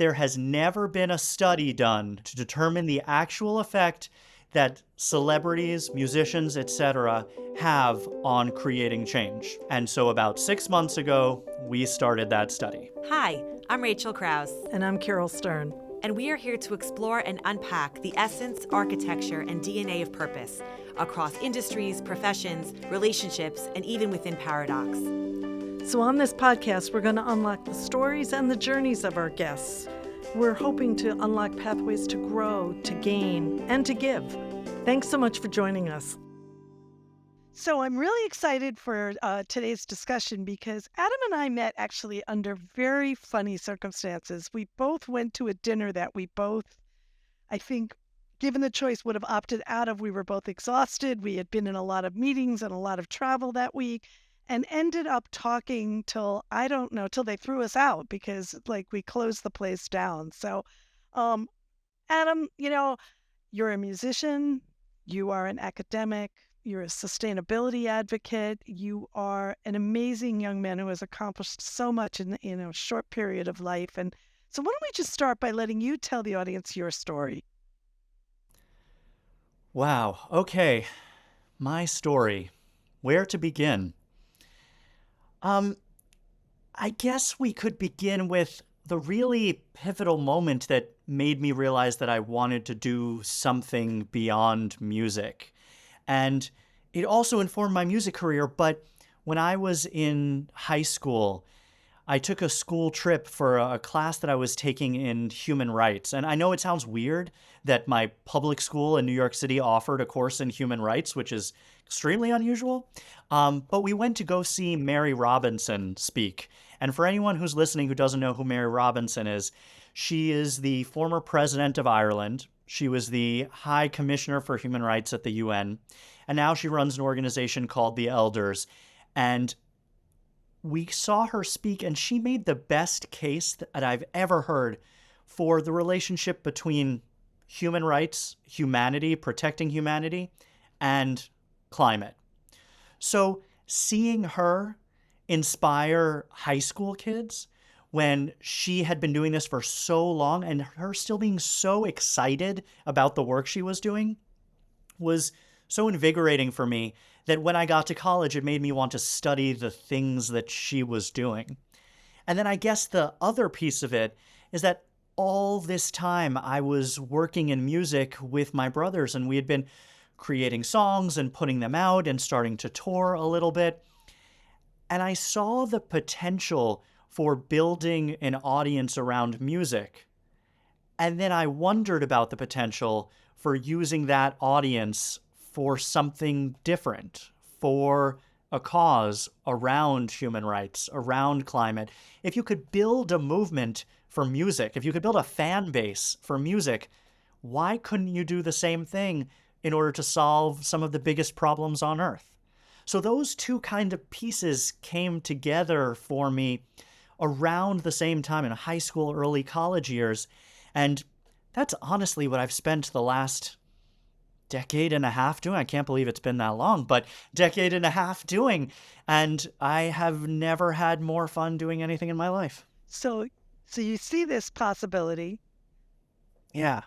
there has never been a study done to determine the actual effect that celebrities, musicians, etc. have on creating change. And so about 6 months ago, we started that study. Hi, I'm Rachel Kraus. And I'm Caryl Stern. And we are here to explore and unpack the essence, architecture, and DNA of purpose across industries, professions, relationships, and even within paradox. So on this podcast, we're going to unlock the stories and the journeys of our guests. We're hoping to unlock pathways to grow, to gain, and to give. Thanks so much for joining us. So I'm really excited for today's discussion because Adam and I met actually under very funny circumstances. We both went to a dinner that we both, I think, given the choice, would have opted out of. We were both exhausted. We had been in a lot of meetings and a lot of travel that week and ended up talking till, I don't know, till they threw us out because we closed the place down. So, Adam, you're a musician, you are an academic, you're a sustainability advocate. You are an amazing young man who has accomplished so much in a short period of life. And so why don't we just start by letting you tell the audience your story? Wow. Okay. My story. Where to begin? I guess we could begin with the really pivotal moment that made me realize that I wanted to do something beyond music. And it also informed my music career, but when I was in high school, I took a school trip for a class that I was taking in human rights. And I know it sounds weird that my public school in New York City offered a course in human rights, which is extremely unusual. But we went to go see Mary Robinson speak. And for anyone who's listening who doesn't know who Mary Robinson is, she is the former president of Ireland. She was the High Commissioner for Human Rights at the UN. And now she runs an organization called the Elders. And we saw her speak, and she made the best case that I've ever heard for the relationship between human rights, humanity, protecting humanity, and climate. So seeing her inspire high school kids when she had been doing this for so long and her still being so excited about the work she was doing was so invigorating for me that when I got to college, it made me want to study the things that she was doing. And then I guess the other piece of it is that all this time I was working in music with my brothers, and we had been creating songs and putting them out and starting to tour a little bit. And I saw the potential for building an audience around music. And then I wondered about the potential for using that audience for something different, for a cause around human rights, around climate. If you could build a movement for music, if you could build a fan base for music, why couldn't you do the same thing in order to solve some of the biggest problems on Earth? So those two kind of pieces came together for me around the same time in high school, early college years. And that's honestly what I've spent the last decade and a half doing. I can't believe it's been that long, but decade and a half doing. And I have never had more fun doing anything in my life. So you see this possibility. Yeah.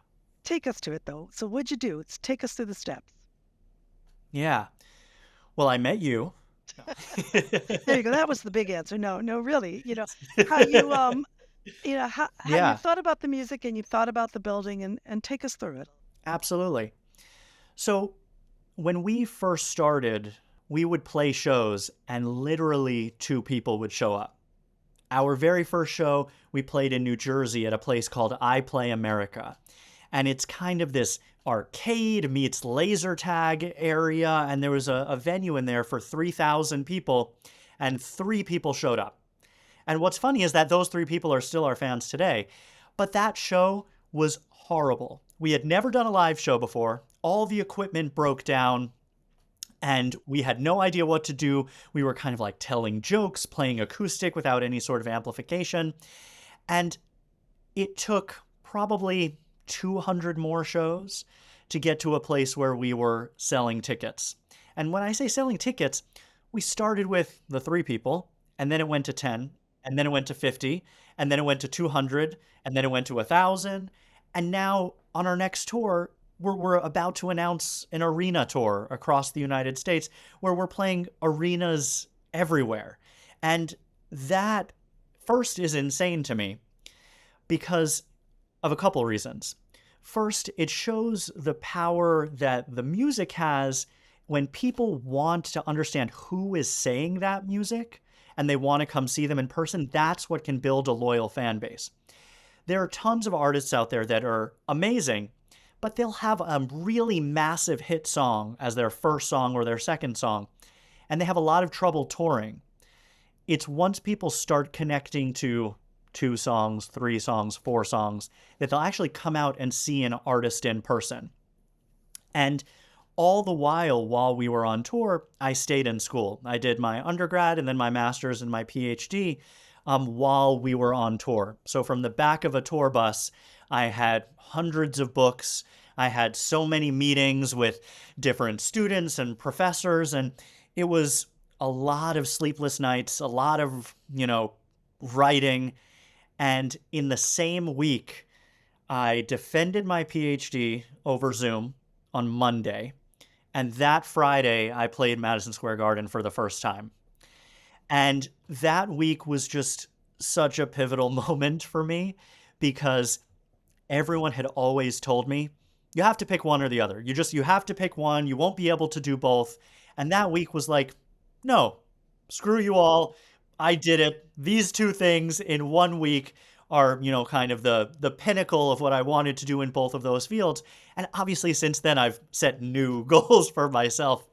Take us to it, though. So what'd you do? Take us through the steps. Yeah. Well, I met you. There you go. That was the big answer. No, really. How you how you thought about the music and you thought about the building, and take us through it. Absolutely. So when we first started, we would play shows and literally 2 people would show up. Our very first show, we played in New Jersey at a place called I Play America. And it's kind of this arcade meets laser tag area. And there was a venue in there for 3,000 people, and 3 people showed up. And what's funny is that those 3 people are still our fans today. But that show was horrible. We had never done a live show before. All the equipment broke down, and we had no idea what to do. We were kind of like telling jokes, playing acoustic without any sort of amplification. And it took probably 200 more shows to get to a place where we were selling tickets. And when I say selling tickets, we started with the 3 people, and then it went to 10, and then it went to 50, and then it went to 200, and then it went to 1,000. And now on our next tour, we're about to announce an arena tour across the United States where we're playing arenas everywhere. And that first is insane to me because of a couple reasons. First, it shows the power that the music has when people want to understand who is saying that music and they want to come see them in person. That's what can build a loyal fan base. There are tons of artists out there that are amazing, but they'll have a really massive hit song as their first song or their second song, and they have a lot of trouble touring. It's once people start connecting to 2 songs, 3 songs, 4 songs, that they'll actually come out and see an artist in person. And all the while we were on tour, I stayed in school. I did my undergrad and then my master's and my PhD while we were on tour. So from the back of a tour bus, I had hundreds of books. I had so many meetings with different students and professors, and it was a lot of sleepless nights, a lot of, writing. And in the same week, I defended my PhD over Zoom on Monday. And that Friday, I played Madison Square Garden for the first time. And that week was just such a pivotal moment for me because everyone had always told me, you have to pick one or the other. You have to pick one. You won't be able to do both. And that week was like, no, screw you all. I did it. These 2 things in 1 week are, kind of the pinnacle of what I wanted to do in both of those fields. And obviously since then I've set new goals for myself.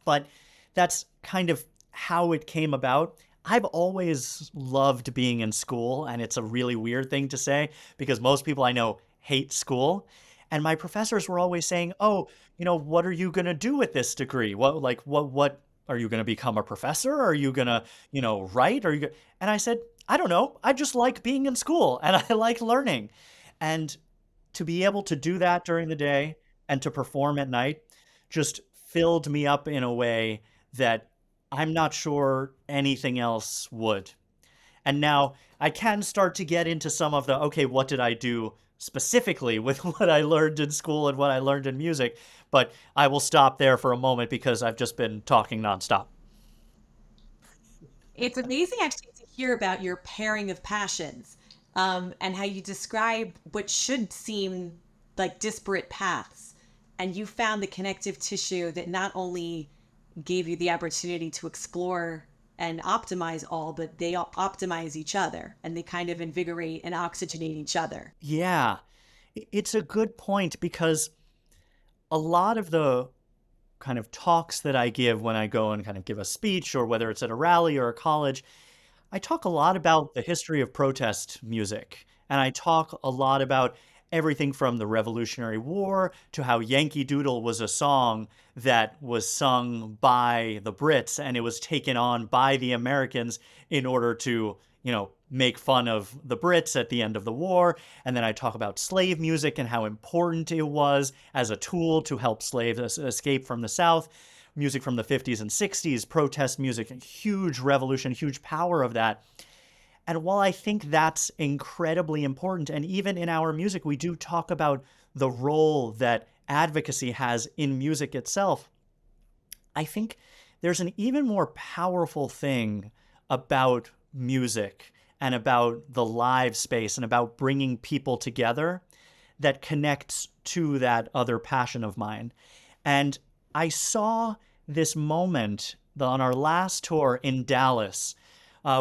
But that's kind of how it came about. I've always loved being in school, and it's a really weird thing to say because most people I know hate school. And my professors were always saying, "Oh, what are you going to do with this degree? What are you going to become a professor? Are you going to, write? And I said, I don't know. I just like being in school and I like learning. And to be able to do that during the day and to perform at night just filled me up in a way that I'm not sure anything else would. And now I can start to get into some of the, okay, what did I do specifically with what I learned in school and what I learned in music? But I will stop there for a moment because I've just been talking nonstop. It's amazing actually to hear about your pairing of passions, and how you describe what should seem like disparate paths. And you found the connective tissue that not only gave you the opportunity to explore and optimize all, but they all optimize each other and they kind of invigorate and oxygenate each other. Yeah, it's a good point because a lot of the kind of talks that I give when I go and kind of give a speech, or whether it's at a rally or a college, I talk a lot about the history of protest music. And I talk a lot about everything from the Revolutionary War to how Yankee Doodle was a song that was sung by the Brits and it was taken on by the Americans in order to, make fun of the Brits at the end of the war. And then I talk about slave music and how important it was as a tool to help slaves escape from the South. Music from the 50s and 60s, protest music, huge revolution, huge power of that. And while I think that's incredibly important, and even in our music, we do talk about the role that advocacy has in music itself, I think there's an even more powerful thing about music and about the live space and about bringing people together that connects to that other passion of mine. And I saw this moment on our last tour in Dallas.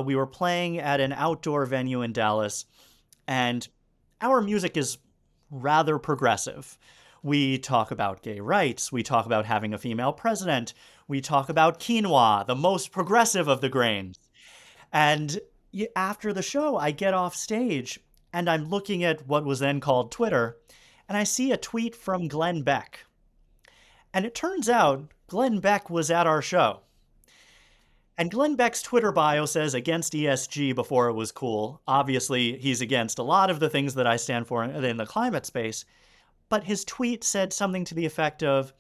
We were playing at an outdoor venue in Dallas, and our music is rather progressive. We talk about gay rights. We talk about having a female president. We talk about quinoa, the most progressive of the grains. And after the show, I get off stage and I'm looking at what was then called Twitter, and I see a tweet from Glenn Beck. And it turns out Glenn Beck was at our show. And Glenn Beck's Twitter bio says against ESG before it was cool. Obviously, he's against a lot of the things that I stand for in the climate space. But his tweet said something to the effect of,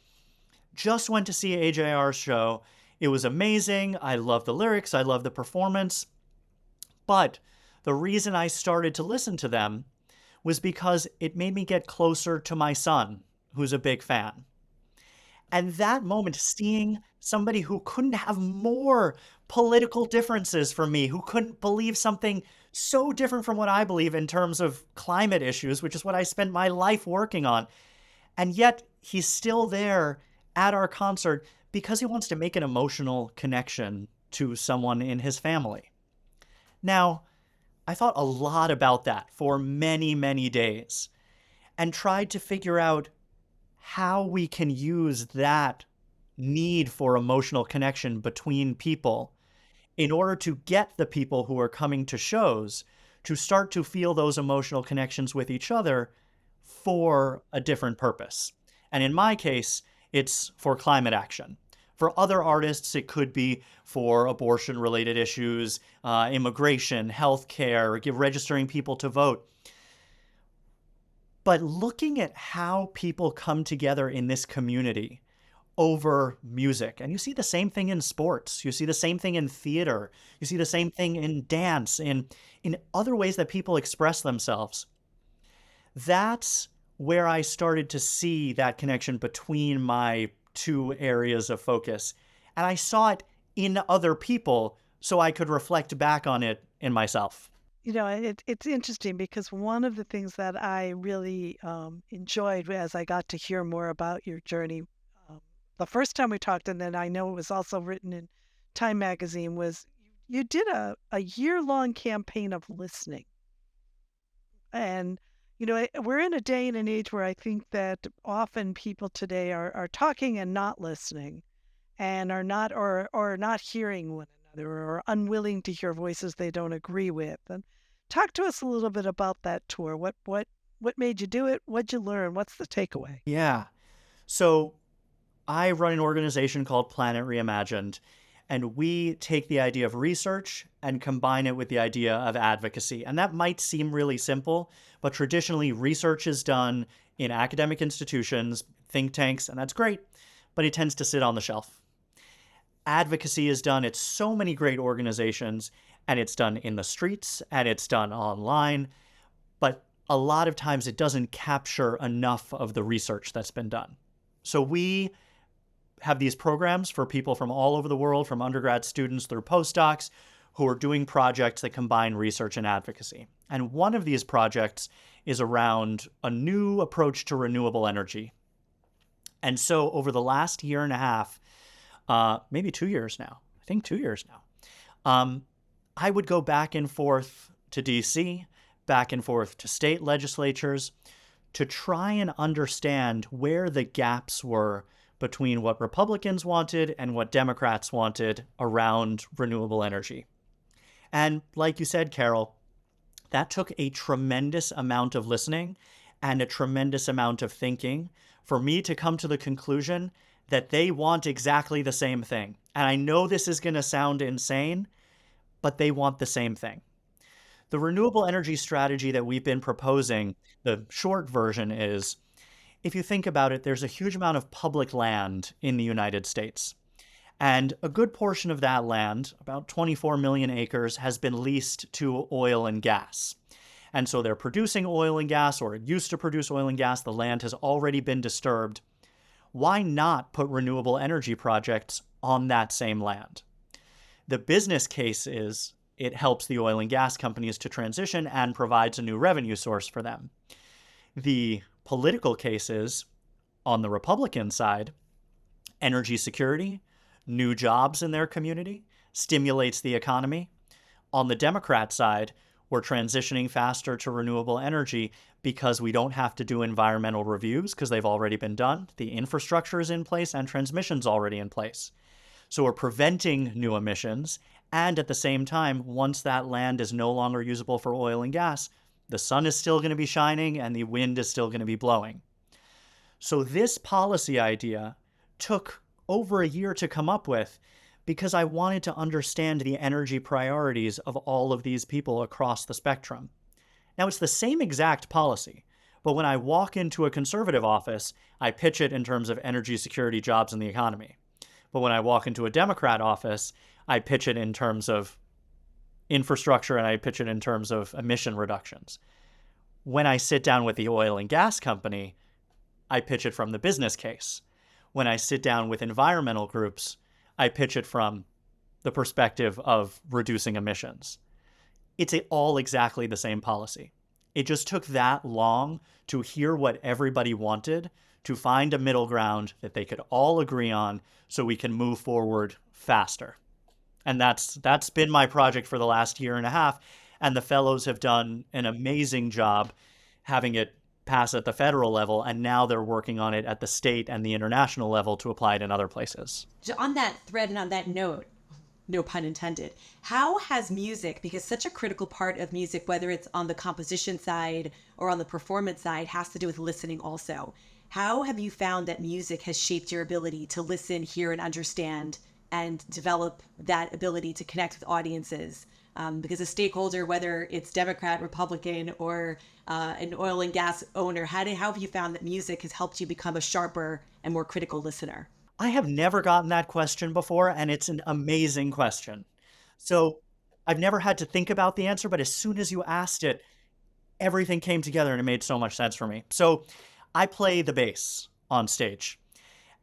just went to see AJR's show. It was amazing. I love the lyrics. I love the performance. But the reason I started to listen to them was because it made me get closer to my son, who's a big fan. And that moment, seeing somebody who couldn't have more political differences from me, who couldn't believe something so different from what I believe in terms of climate issues, which is what I spent my life working on. And yet he's still there at our concert because he wants to make an emotional connection to someone in his family. Now, I thought a lot about that for many, many days and tried to figure out how we can use that need for emotional connection between people in order to get the people who are coming to shows to start to feel those emotional connections with each other for a different purpose. And in my case, it's for climate action. For other artists, it could be for abortion-related issues, immigration, healthcare, registering people to vote. But looking at how people come together in this community over music, and you see the same thing in sports, you see the same thing in theater, you see the same thing in dance, in other ways that people express themselves. That's where I started to see that connection between my two areas of focus. And I saw it in other people so I could reflect back on it in myself. It's interesting because one of the things that I really enjoyed as I got to hear more about your journey the first time we talked, and then I know it was also written in Time Magazine, was you did a year-long campaign of listening. And, we're in a day and an age where I think that often people today are talking and not listening and are not or not hearing one another or unwilling to hear voices they don't agree with. And talk to us a little bit about that tour. What made you do it? What'd you learn? What's the takeaway? Yeah. So I run an organization called Planet Reimagined, and we take the idea of research and combine it with the idea of advocacy. And that might seem really simple, but traditionally research is done in academic institutions, think tanks, and that's great, but it tends to sit on the shelf. Advocacy is done at so many great organizations, and it's done in the streets, and it's done online, but a lot of times it doesn't capture enough of the research that's been done. So we have these programs for people from all over the world, from undergrad students through postdocs, who are doing projects that combine research and advocacy. And one of these projects is around a new approach to renewable energy. And so over the last year and a half, maybe 2 years now, I think 2 years now, I would go back and forth to DC, back and forth to state legislatures to try and understand where the gaps were between what Republicans wanted and what Democrats wanted around renewable energy. And like you said, Caryl, that took a tremendous amount of listening and a tremendous amount of thinking for me to come to the conclusion that they want exactly the same thing. And I know this is going to sound insane, but they want the same thing. The renewable energy strategy that we've been proposing, the short version is, if you think about it, there's a huge amount of public land in the United States. And a good portion of that land, about 24 million acres, has been leased to oil and gas. And so they're producing oil and gas, or it used to produce oil and gas. The land has already been disturbed. Why not put renewable energy projects on that same land? The business case is it helps the oil and gas companies to transition and provides a new revenue source for them. The political cases on the Republican side, energy security, new jobs in their community, stimulates the economy. On the Democrat side, we're transitioning faster to renewable energy because we don't have to do environmental reviews because they've already been done. The infrastructure is in place and transmission's already in place. So we're preventing new emissions. And at the same time, once that land is no longer usable for oil and gas, the sun is still going to be shining and the wind is still going to be blowing. So this policy idea took over a year to come up with because I wanted to understand the energy priorities of all of these people across the spectrum. Now, it's the same exact policy, but when I walk into a conservative office, I pitch it in terms of energy security, jobs, and the economy. But when I walk into a Democrat office, I pitch it in terms of infrastructure and I pitch it in terms of emission reductions. When I sit down with the oil and gas company, I pitch it from the business case. When I sit down with environmental groups, I pitch it from the perspective of reducing emissions. It's all exactly the same policy. It just took that long to hear what everybody wanted, to find a middle ground that they could all agree on so we can move forward faster. And that's been my project for the last year and a half. And the fellows have done an amazing job having it pass at the federal level. And now they're working on it at the state and the international level to apply it in other places. On that thread and on that note, no pun intended, how has music, because such a critical part of music, whether it's on the composition side or on the performance side, has to do with listening also. How have you found that music has shaped your ability to listen, hear, and understand and develop that ability to connect with audiences? Because a stakeholder, whether it's Democrat, Republican, or an oil and gas owner, how have you found that music has helped you become a sharper and more critical listener? I have never gotten that question before, and it's an amazing question. So I've never had to think about the answer, but as soon as you asked it, everything came together and it made so much sense for me. So I play the bass on stage,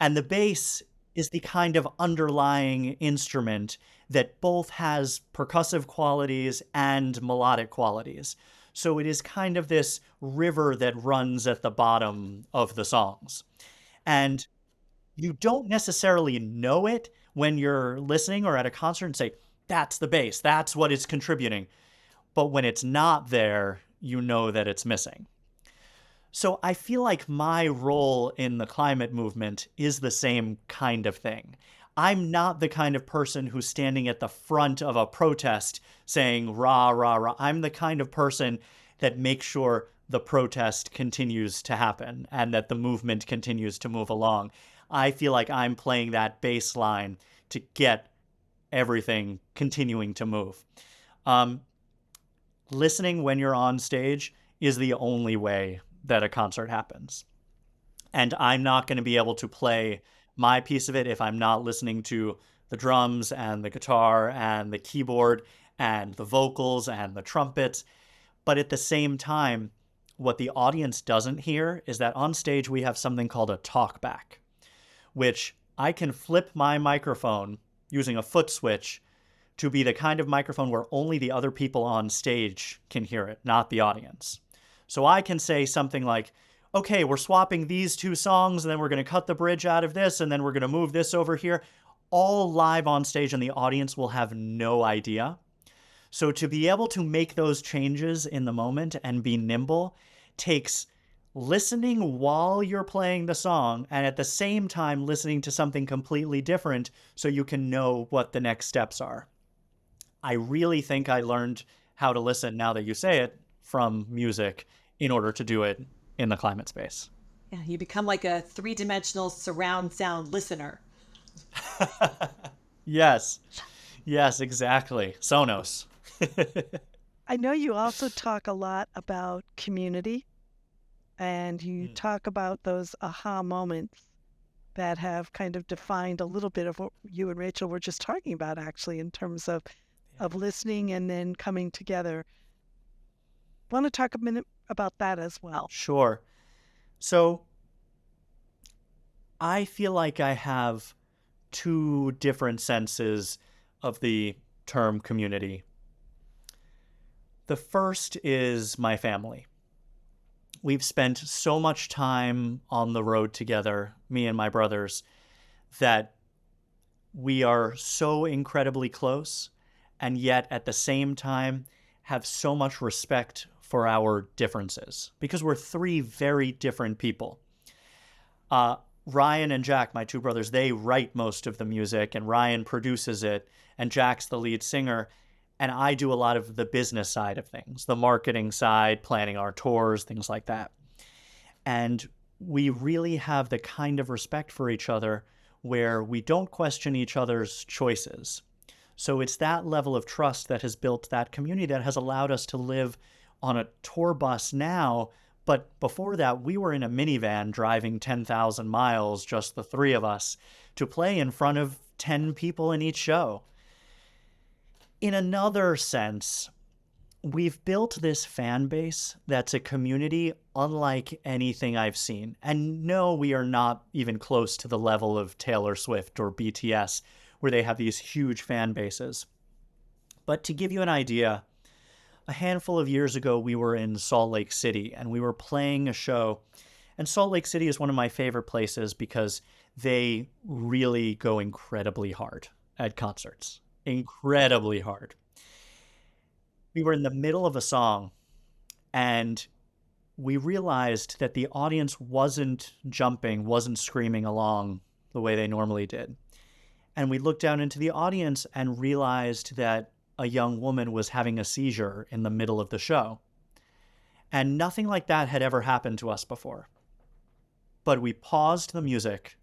and the bass is the kind of underlying instrument that both has percussive qualities and melodic qualities. So it is kind of this river that runs at the bottom of the songs. And you don't necessarily know it when you're listening or at a concert and say, that's the bass, that's what it's contributing. But when it's not there, you know that it's missing. So I feel like my role in the climate movement is the same kind of thing. I'm not the kind of person who's standing at the front of a protest saying, rah, rah, rah. I'm the kind of person that makes sure the protest continues to happen and that the movement continues to move along. I feel like I'm playing that bass line to get everything continuing to move. Listening when you're on stage is the only way that a concert happens. And I'm not going to be able to play my piece of it if I'm not listening to the drums and the guitar and the keyboard and the vocals and the trumpets. But at the same time, what the audience doesn't hear is that on stage we have something called a talkback, which I can flip my microphone using a foot switch to be the kind of microphone where only the other people on stage can hear it, not the audience. So I can say something like, okay, we're swapping these two songs, and then we're going to cut the bridge out of this, and then we're going to move this over here, all live on stage, and the audience will have no idea. So to be able to make those changes in the moment and be nimble takes listening while you're playing the song and at the same time listening to something completely different so you can know what the next steps are. I really think I learned how to listen, now that you say it, from music in order to do it in the climate space. Yeah, you become like a three-dimensional surround sound listener. Yes, exactly. Sonos. I know you also talk a lot about community, and you talk about those aha moments that have kind of defined a little bit of what you and Rachel were just talking about, actually, in terms of listening and then coming together. Want to talk a minute about that as well? Sure. So I feel like I have two different senses of the term community. The first is my family. We've spent so much time on the road together, me and my brothers, that we are so incredibly close, and yet at the same time have so much respect for our differences, because we're three very different people. Ryan and Jack, my two brothers, they write most of the music, and Ryan produces it, and Jack's the lead singer, and I do a lot of the business side of things, the marketing side, planning our tours, things like that. And we really have the kind of respect for each other where we don't question each other's choices. So it's that level of trust that has built that community that has allowed us to live on a tour bus now. But before that, we were in a minivan driving 10,000 miles, just the three of us, to play in front of 10 people in each show. In another sense, we've built this fan base that's a community unlike anything I've seen. And no, we are not even close to the level of Taylor Swift or BTS, where they have these huge fan bases. But to give you an idea, a handful of years ago, we were in Salt Lake City and we were playing a show. And Salt Lake City is one of my favorite places because they really go incredibly hard at concerts. Incredibly hard. We were in the middle of a song and we realized that the audience wasn't jumping, wasn't screaming along the way they normally did. And we looked down into the audience and realized that a young woman was having a seizure in the middle of the show. And nothing like that had ever happened to us before. But we paused the music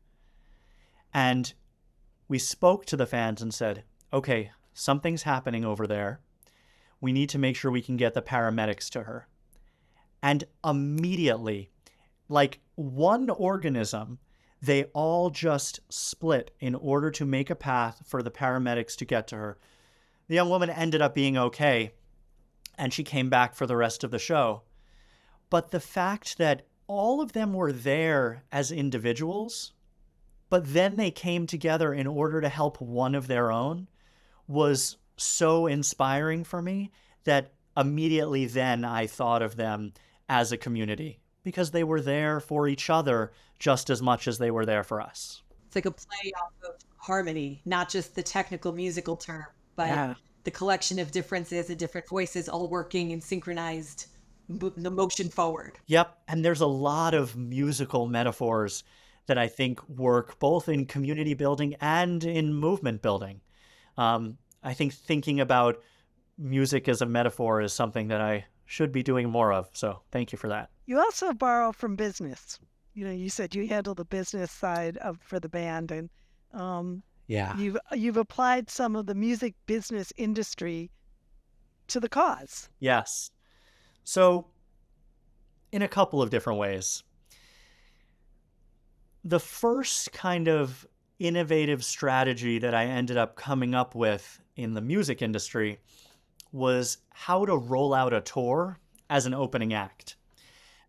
and we spoke to the fans and said, okay, something's happening over there. We need to make sure we can get the paramedics to her. And immediately, like one organism, they all just split in order to make a path for the paramedics to get to her. The young woman ended up being okay, and she came back for the rest of the show. But the fact that all of them were there as individuals, but then they came together in order to help one of their own was so inspiring for me that immediately then I thought of them as a community because they were there for each other just as much as they were there for us. It's like a play off of harmony, not just the technical musical term, but Yeah. the collection of differences and different voices all working in synchronized the motion forward. Yep. And there's a lot of musical metaphors that I think work both in community building and in movement building. I think thinking about music as a metaphor is something that I should be doing more of. So thank you for that. You also borrow from business. You said you handle the business side of for the band, and Yeah. you've applied some of the music business industry to the cause. Yes. So in a couple of different ways. The first kind of innovative strategy that I ended up coming up with in the music industry was how to roll out a tour as an opening act.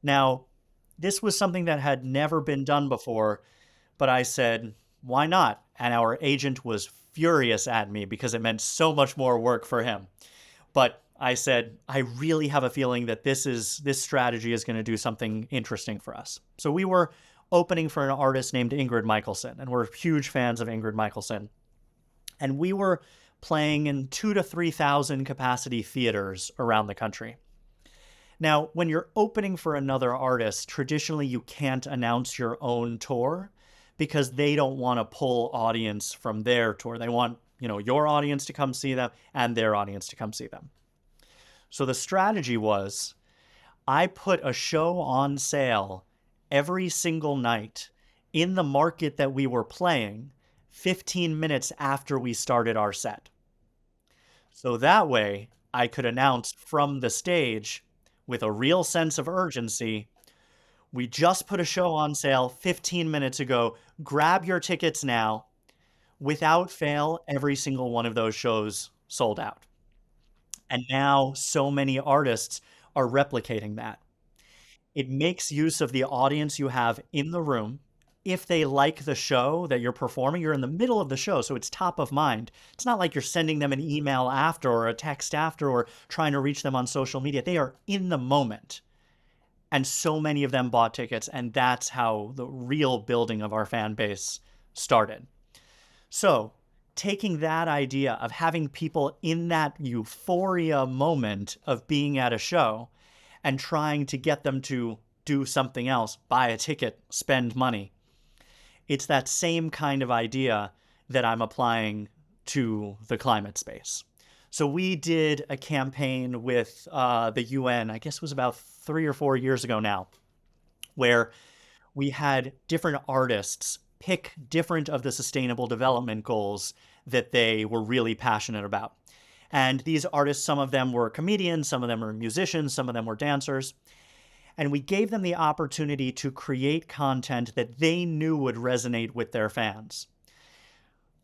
Now, this was something that had never been done before, but I said, why not? And our agent was furious at me because it meant so much more work for him. But I said, I really have a feeling that this strategy is going to do something interesting for us. So we were opening for an artist named Ingrid Michaelson, and we're huge fans of Ingrid Michaelson. And we were playing in 2,000 to 3,000 capacity theaters around the country. Now, when you're opening for another artist, traditionally you can't announce your own tour because they don't want to pull audience from their tour. They want, your audience to come see them and their audience to come see them. So the strategy was I put a show on sale every single night in the market that we were playing 15 minutes after we started our set. So that way I could announce from the stage with a real sense of urgency, we just put a show on sale 15 minutes ago. Grab your tickets now. Without fail, every single one of those shows sold out. And now so many artists are replicating that. It makes use of the audience you have in the room. If they like the show that you're performing, you're in the middle of the show, so it's top of mind. It's not like you're sending them an email after or a text after or trying to reach them on social media. They are in the moment. And so many of them bought tickets, and that's how the real building of our fan base started. So taking that idea of having people in that euphoria moment of being at a show and trying to get them to do something else, buy a ticket, spend money. It's that same kind of idea that I'm applying to the climate space. So we did a campaign with the UN, I guess it was about 3 or 4 years ago now, where we had different artists pick different of the sustainable development goals that they were really passionate about. And these artists, some of them were comedians, some of them were musicians, some of them were dancers. And we gave them the opportunity to create content that they knew would resonate with their fans.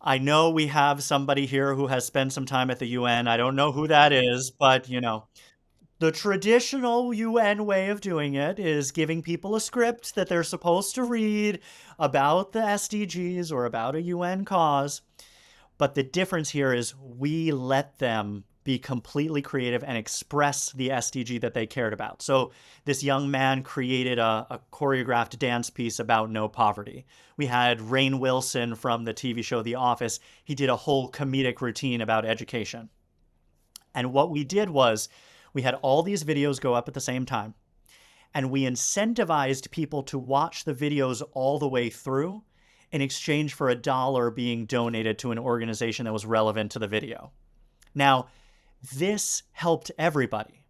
I know we have somebody here who has spent some time at the UN. I don't know who that is, but the traditional UN way of doing it is giving people a script that they're supposed to read about the SDGs or about a UN cause. But the difference here is we let them be completely creative and express the SDG that they cared about. So this young man created a choreographed dance piece about no poverty. We had Rainn Wilson from the TV show The Office. He did a whole comedic routine about education. And what we did was we had all these videos go up at the same time, and we incentivized people to watch the videos all the way through in exchange for $1 being donated to an organization that was relevant to the video. Now, this helped everybody.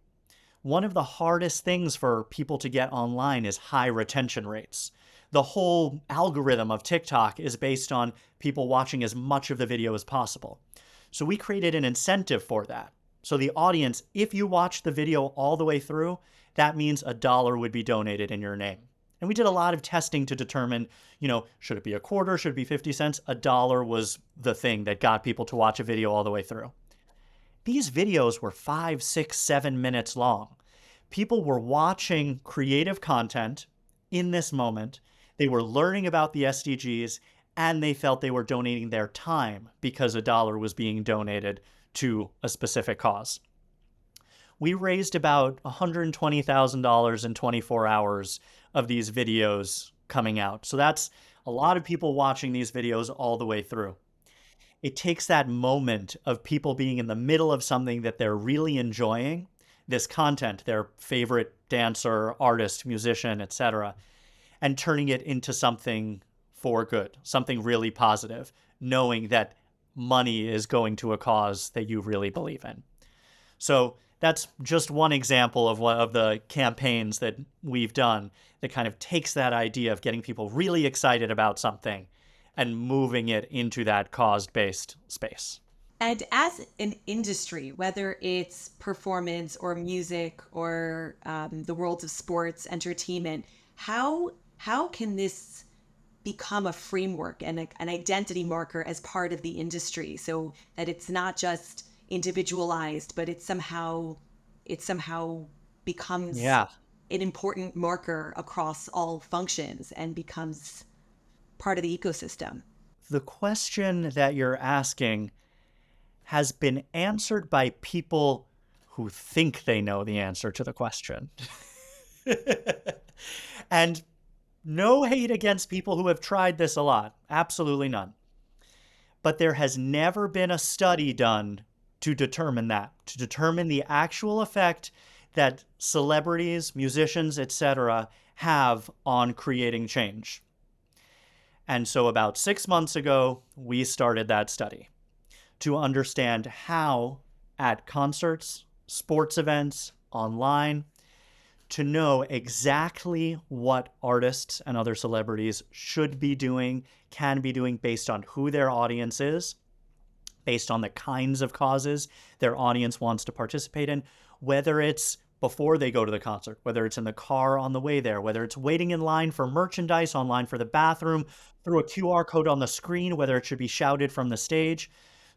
One of the hardest things for people to get online is high retention rates. The whole algorithm of TikTok is based on people watching as much of the video as possible. So we created an incentive for that. So the audience, if you watch the video all the way through, that means $1 would be donated in your name. And we did a lot of testing to determine, should it be a quarter? Should it be 50 cents? $1 was the thing that got people to watch a video all the way through. These videos were 5, 6, 7 minutes long. People were watching creative content in this moment. They were learning about the SDGs, and they felt they were donating their time because $1 was being donated to a specific cause. We raised about $120,000 in 24 hours of these videos coming out. So that's a lot of people watching these videos all the way through. It takes that moment of people being in the middle of something that they're really enjoying, this content, their favorite dancer, artist, musician, etc., and turning it into something for good, something really positive, knowing that money is going to a cause that you really believe in. So that's just one example of one of the campaigns that we've done that kind of takes that idea of getting people really excited about something and moving it into that cause-based space. And as an industry, whether it's performance or music or the world of sports, entertainment, how can this become a framework and an identity marker as part of the industry, so that it's not just individualized, but it somehow becomes Yeah. an important marker across all functions and becomes part of the ecosystem? The question that you're asking has been answered by people who think they know the answer to the question. And no hate against people who have tried this a lot. Absolutely none. But there has never been a study done to determine that, to determine the actual effect that celebrities, musicians, etc. have on creating change. And so about 6 months ago, we started that study to understand how at concerts, sports events, online, to know exactly what artists and other celebrities should be doing, can be doing based on who their audience is, based on the kinds of causes their audience wants to participate in, whether it's before they go to the concert, whether it's in the car on the way there, whether it's waiting in line for merchandise, online for the bathroom, through a QR code on the screen, whether it should be shouted from the stage.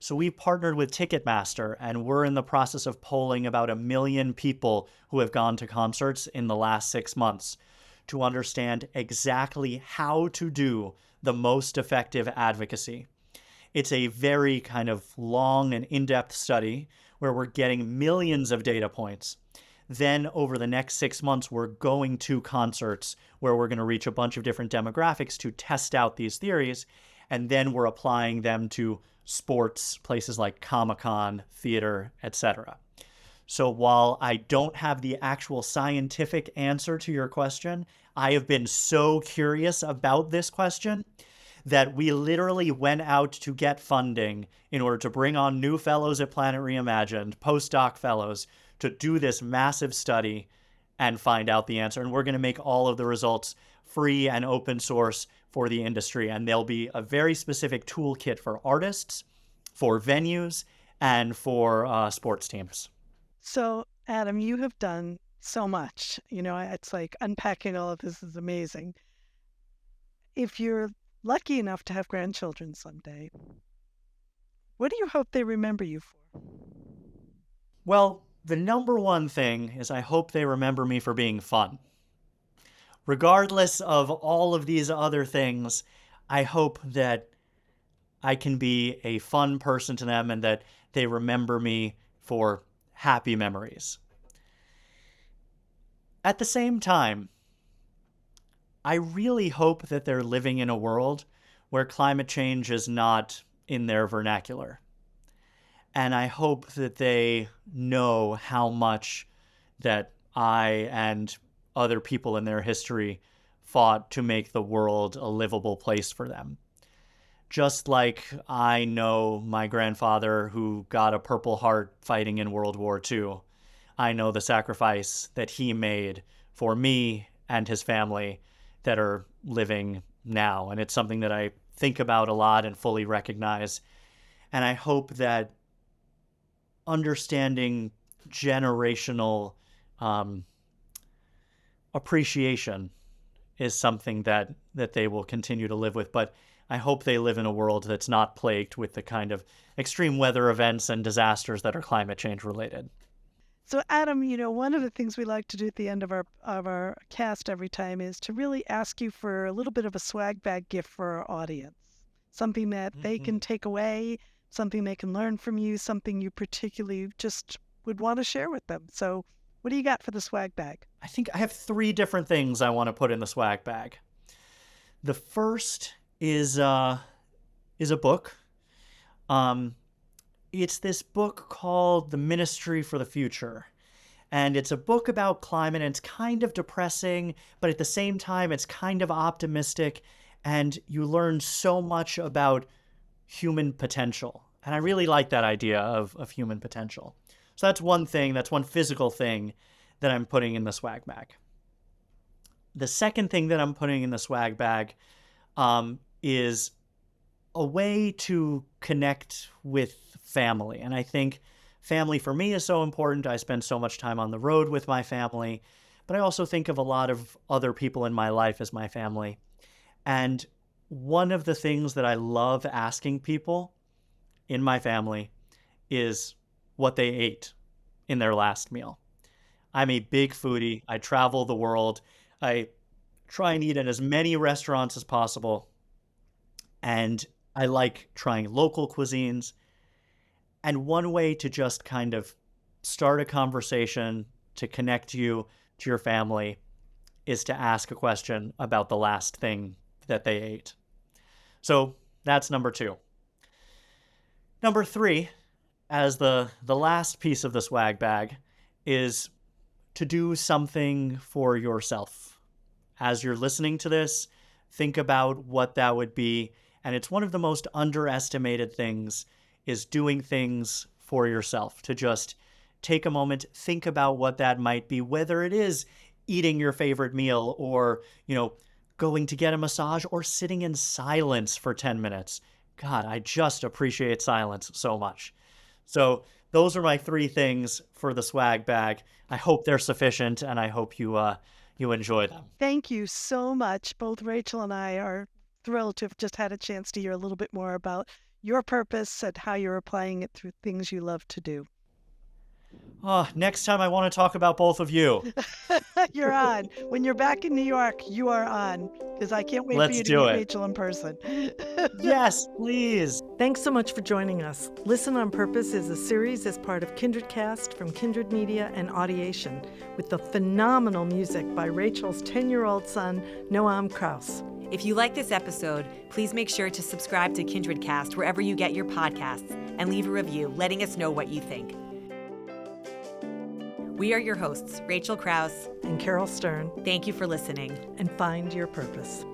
So we partnered with Ticketmaster, and we're in the process of polling about 1 million people who have gone to concerts in the last 6 months to understand exactly how to do the most effective advocacy. It's a very kind of long and in-depth study where we're getting millions of data points. Then over the next 6 months, we're going to concerts where we're going to reach a bunch of different demographics to test out these theories. And then we're applying them to sports, places like Comic-Con, theater, etc. So while I don't have the actual scientific answer to your question, I have been so curious about this question that we literally went out to get funding in order to bring on new fellows at Planet Reimagined, postdoc fellows, to do this massive study and find out the answer. And we're going to make all of the results free and open source for the industry. And there'll be a very specific toolkit for artists, for venues, and for sports teams. So, Adam, you have done so much. It's like unpacking all of this is amazing. If you're lucky enough to have grandchildren someday, What do you hope they remember you for? Well, the number one thing is I hope they remember me for being fun. Regardless of all of these other things, I hope that I can be a fun person to them and that they remember me for happy memories. At the same time, I really hope that they're living in a world where climate change is not in their vernacular. And I hope that they know how much that I and other people in their history fought to make the world a livable place for them. Just like I know my grandfather who got a Purple Heart fighting in World War II, I know the sacrifice that he made for me and his family that are living now. And it's something that I think about a lot and fully recognize. And I hope that understanding generational appreciation is something that they will continue to live with. But I hope they live in a world that's not plagued with the kind of extreme weather events and disasters that are climate change related. So, Adam, one of the things we like to do at the end of our cast every time is to really ask you for a little bit of a swag bag gift for our audience. Something that they can take away, something they can learn from you, something you particularly just would want to share with them. So, what do you got for the swag bag? I think I have 3 different things I want to put in the swag bag. The first is a book. It's this book called The Ministry for the Future. And it's a book about climate, and it's kind of depressing, but at the same time, it's kind of optimistic, and you learn so much about human potential. And I really like that idea of human potential. So that's one thing, that's one physical thing that I'm putting in the swag bag. The second thing that I'm putting in the swag bag is a way to connect with family. And I think family for me is so important. I spend so much time on the road with my family, but I also think of a lot of other people in my life as my family. And one of the things that I love asking people in my family is what they ate in their last meal. I'm a big foodie. I travel the world. I try and eat at as many restaurants as possible. And I like trying local cuisines. And one way to just kind of start a conversation to connect you to your family is to ask a question about the last thing that they ate. So that's number 2. Number 3, as the last piece of the swag bag, is to do something for yourself. As you're listening to this, think about what that would be. And it's one of the most underestimated things is doing things for yourself, to just take a moment, think about what that might be, whether it is eating your favorite meal or, going to get a massage or sitting in silence for 10 minutes. God, I just appreciate silence so much. So those are my 3 things for the swag bag. I hope they're sufficient, and I hope you enjoy them. Thank you so much. Both Rachel and I are thrilled to have just had a chance to hear a little bit more about your purpose and how you're applying it through things you love to do. Next time I want to talk about both of you. You're on. When you're back in New York, you are on, because I can't wait for you to meet Rachel in person. Yes, please. Thanks so much for joining us. Listen on Purpose is a series as part of KindredCast from Kindred Media and Audiation, with the phenomenal music by Rachel's 10-year-old son, Noam Kraus. If you like this episode, please make sure to subscribe to KindredCast wherever you get your podcasts and leave a review letting us know what you think. We are your hosts, Rachel Kraus and Caryl Stern. Thank you for listening. And find your purpose.